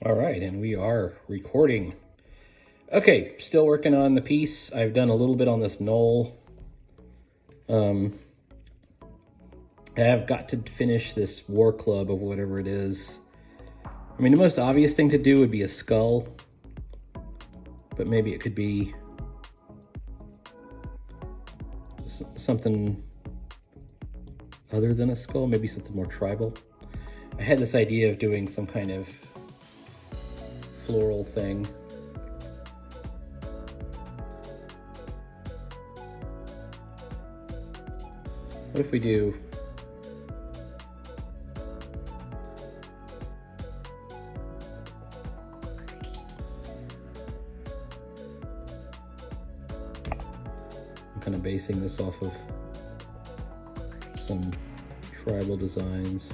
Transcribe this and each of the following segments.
All right, and we are recording. Okay, still working on the piece. I've done a little bit on this gnoll. I have got to finish this war club of whatever it is. I mean, the most obvious thing to do would be a skull, but maybe it could be something other than a skull, maybe something more tribal. I had this idea of doing some kind of floral thing. What if we do I'm kind of basing this off of some tribal designs.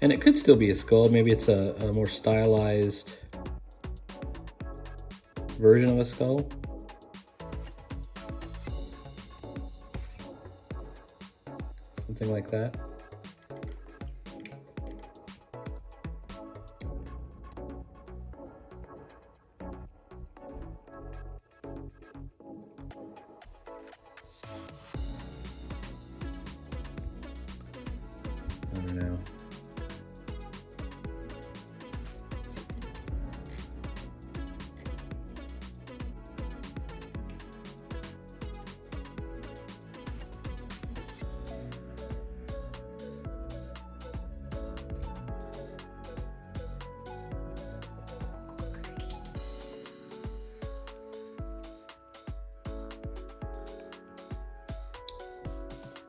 And it could still be a skull. Maybe it's a more stylized version of a skull. Something like that. I don't know.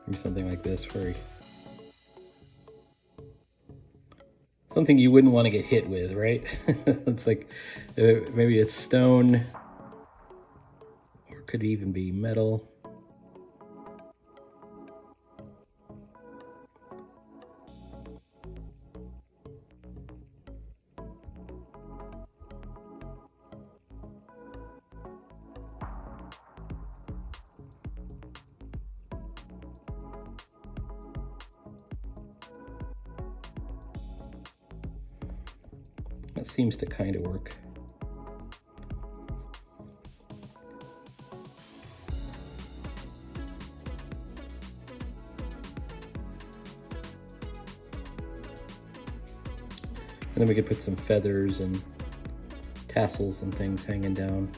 Maybe something like this, where something you wouldn't want to get hit with, right? It's like maybe it's stone, or it could even be metal. That seems to kind of work. And then we could put some feathers and tassels and things hanging down.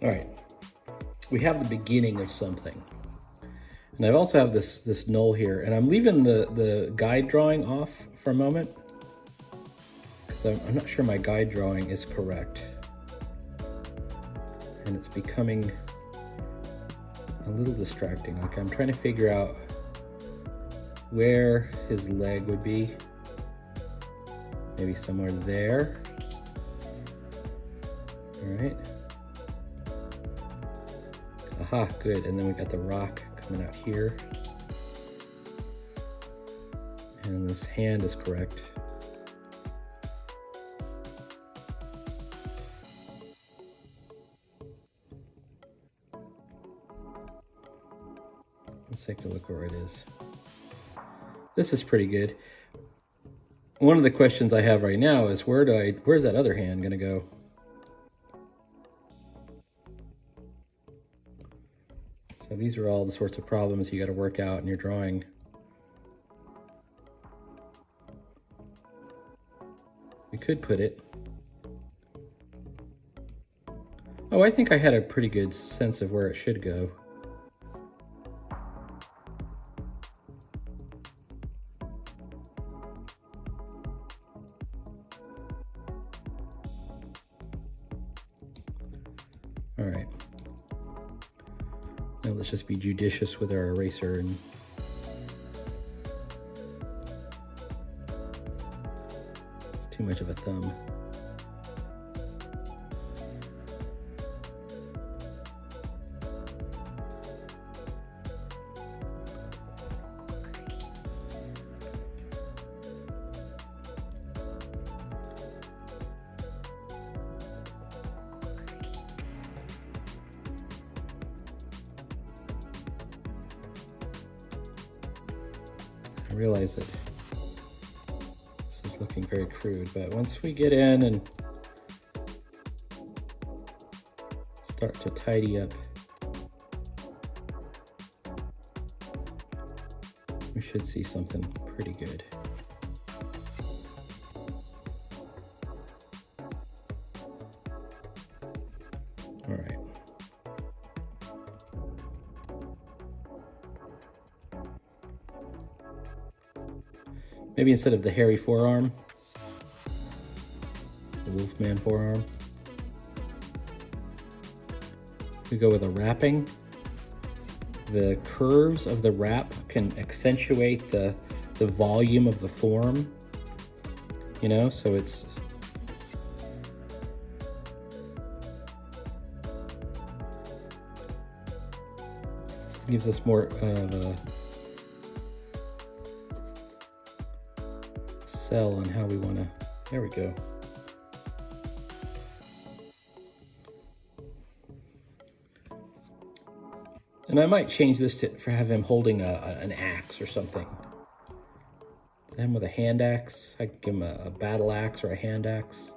All right, we have the beginning of something. And I also have this gnoll here, and I'm leaving the guide drawing off for a moment, because I'm not sure my guide drawing is correct. And it's becoming a little distracting. Like, I'm trying to figure out where his leg would be. Maybe somewhere there. All right. Aha, good. And then we got the rock coming out here. And this hand is correct. Let's take a look where it is. This is pretty good. One of the questions I have right now is where's that other hand gonna go? So these are all the sorts of problems you got to work out in your drawing. We could put it. Oh, I think I had a pretty good sense of where it should go. All right. Now let's just be judicious with our eraser and it's too much of a thumb. I realize that this is looking very crude, but once we get in and start to tidy up, we should see something pretty good. All right. Maybe instead of the hairy forearm, the wolfman forearm, we go with a wrapping. The curves of the wrap can accentuate the volume of the form, you know, so it's gives us more of a sell on how we want to. There we go. And I might change this for have him holding an axe or something. Him with a hand axe. I could give him a battle axe or a hand axe.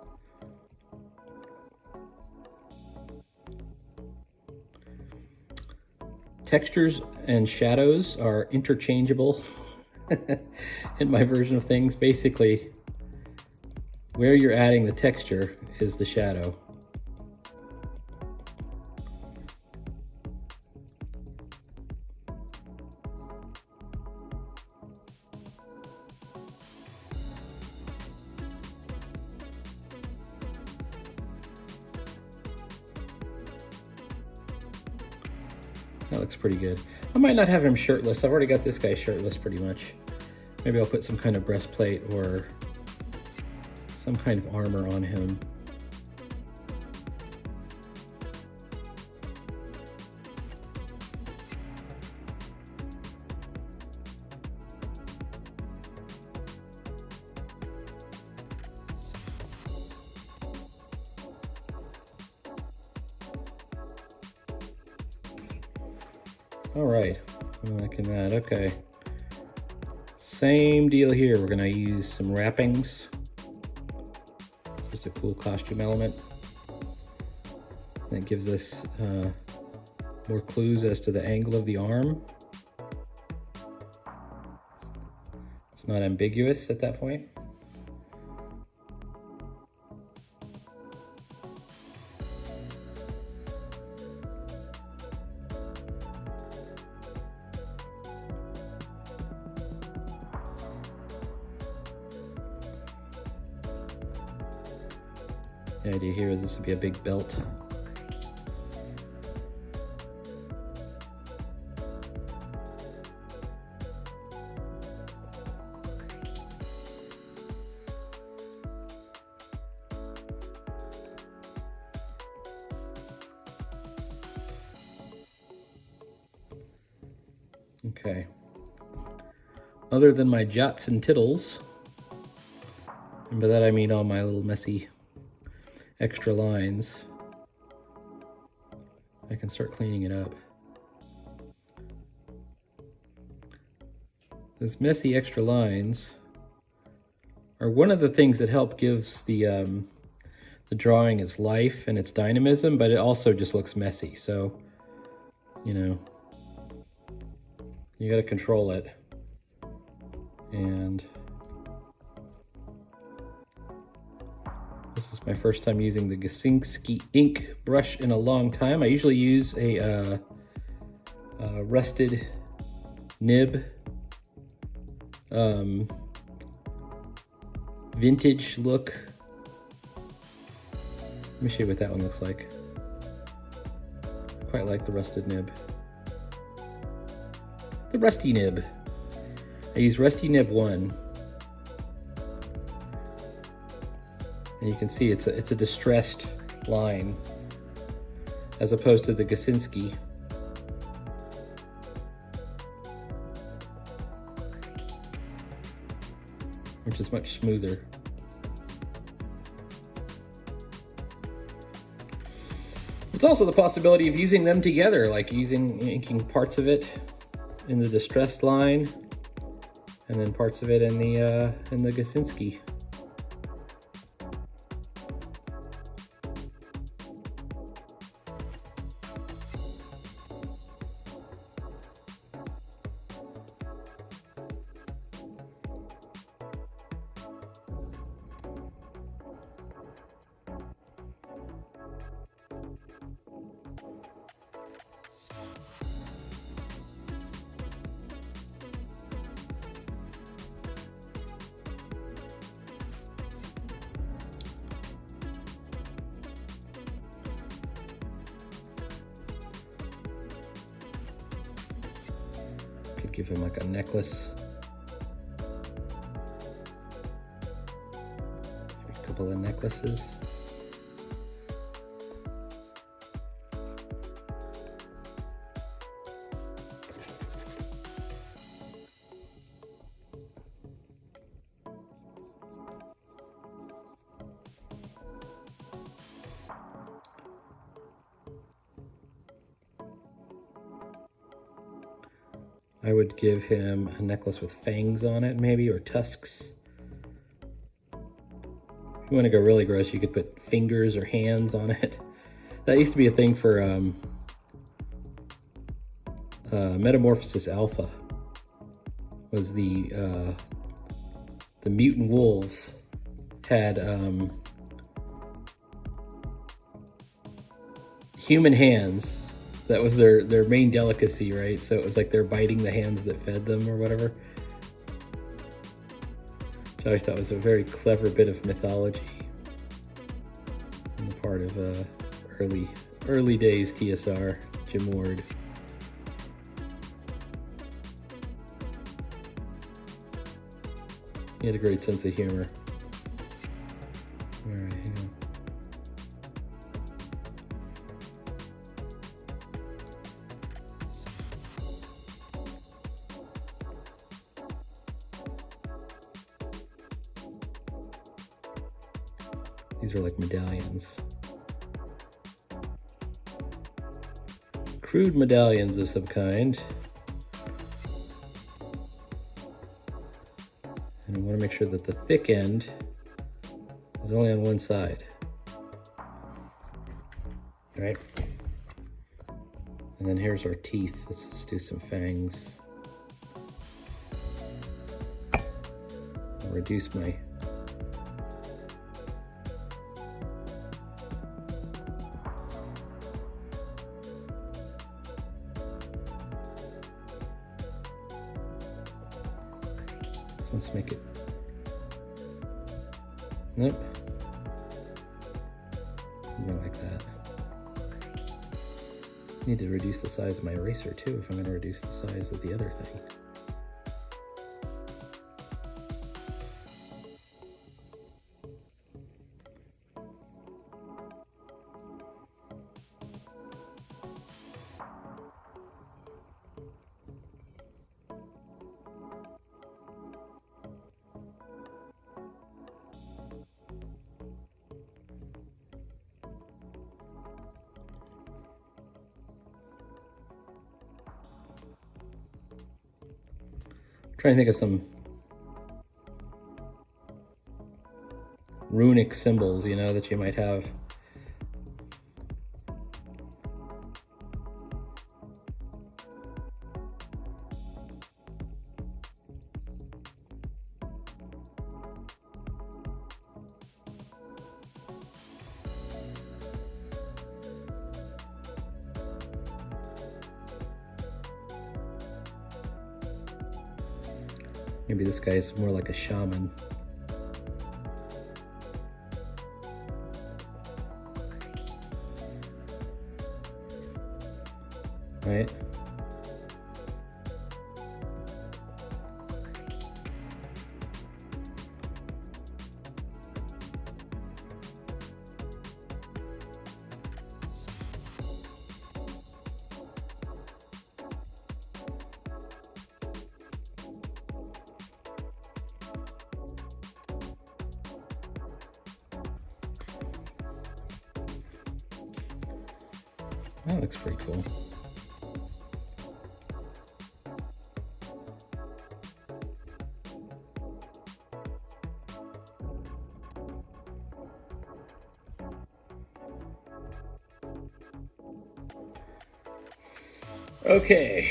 Textures and shadows are interchangeable in my version of things. Basically, where you're adding the texture is the shadow. That looks pretty good. I might not have him shirtless. I've already got this guy shirtless pretty much. Maybe I'll put some kind of breastplate or some kind of armor on him. All right, I'm liking that. Okay. Same deal here. We're gonna use some wrappings. It's just a cool costume element. That gives us more clues as to the angle of the arm. It's not ambiguous at that point. The idea here is this would be a big belt. Okay. Other than my jots and tittles, and by that I mean all my little messy extra lines, I can start cleaning it up. These messy extra lines are one of the things that help gives the drawing its life and its dynamism, but it also just looks messy. So, you know, you got to control it. And This is my first time using the Gasinski ink brush in a long time. I usually use a rusted nib vintage look. Let me show you what that one looks like. Quite like the rusted nib. The rusty nib. I use rusty nib 1. And you can see it's a distressed line as opposed to the Gasinski. Which is much smoother. It's also the possibility of using them together, like inking parts of it in the distressed line, and then parts of it in the Gasinski. Could give him like a necklace. A couple of necklaces. I would give him a necklace with fangs on it, maybe, or tusks. If you want to go really gross, you could put fingers or hands on it. That used to be a thing for Metamorphosis Alpha. Was the mutant wolves had human hands. That was their main delicacy, right? So it was like they're biting the hands that fed them or whatever. Which I always thought was a very clever bit of mythology on the part of early days TSR, Jim Ward. He had a great sense of humor. All right, hang on. These are like medallions. Crude medallions of some kind. And I want to make sure that the thick end is only on one side. Right? And then here's our teeth. Let's just do some fangs. I'll reduce my let's make it. Nope. Something like that. Need to reduce the size of my eraser too if I'm going to reduce the size of the other thing. Trying to think of some runic symbols, you know, that you might have. Maybe this guy's more like a shaman. Right? That looks pretty cool. Okay.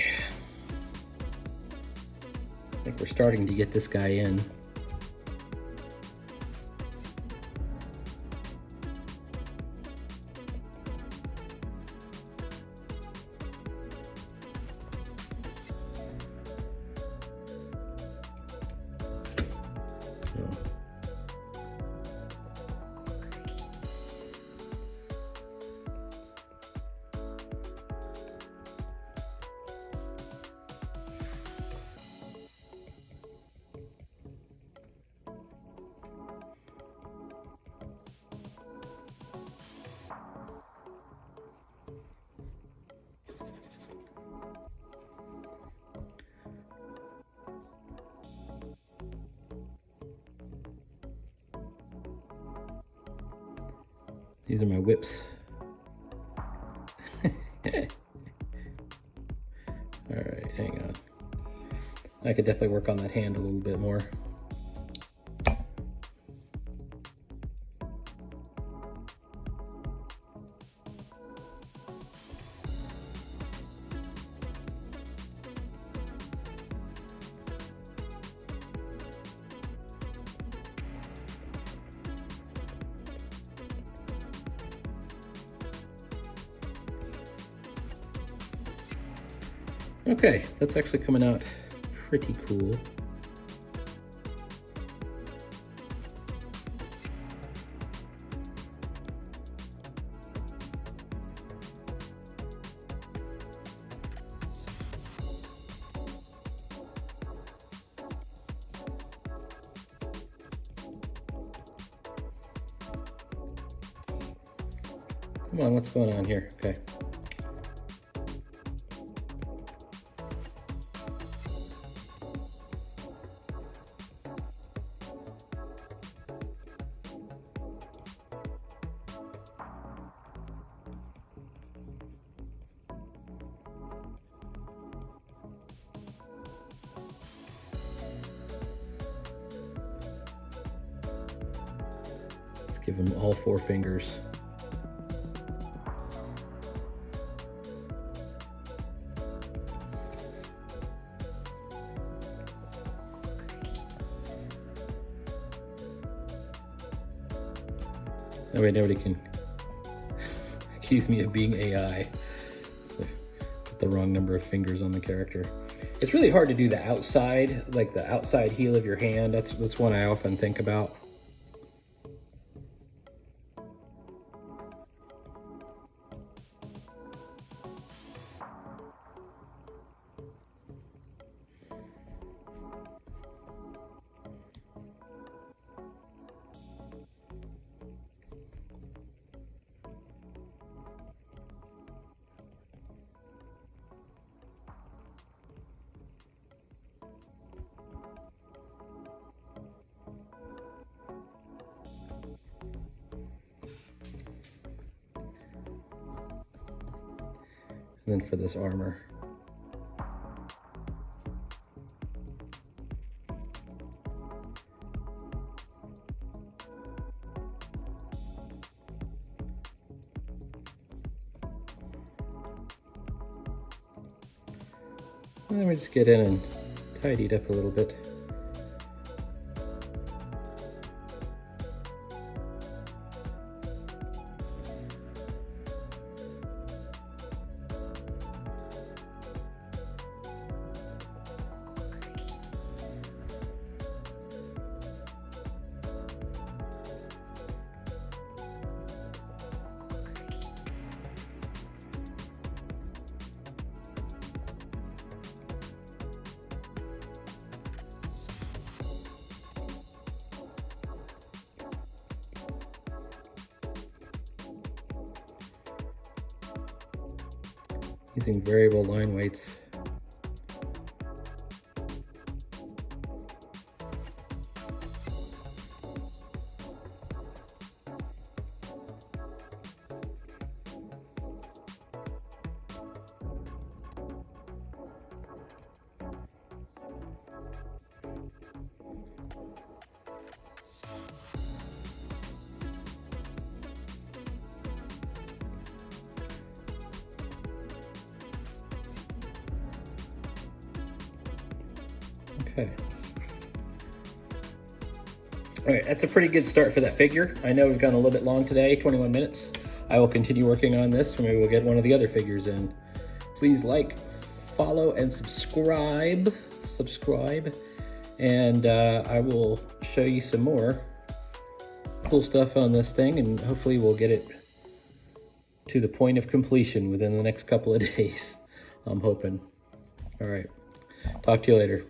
I think we're starting to get this guy in. These are my whips. All right, hang on. I could definitely work on that hand a little bit more. Okay, that's actually coming out pretty cool. Come on, what's going on here? Okay. Let's give him all 4 fingers. That way nobody can accuse me of being AI. So put the wrong number of fingers on the character. It's really hard to do the outside, like the outside heel of your hand. That's one I often think about. And then for this armor. And then we just get in and tidy it up a little bit. using variable line weights. Okay. All right, that's a pretty good start for that figure. I know we've gone a little bit long today, 21 minutes. I will continue working on this, maybe we'll get one of the other figures in. Please like, follow, and subscribe. And I will show you some more cool stuff on this thing, and hopefully we'll get it to the point of completion within the next couple of days. I'm hoping. All right, talk to you later.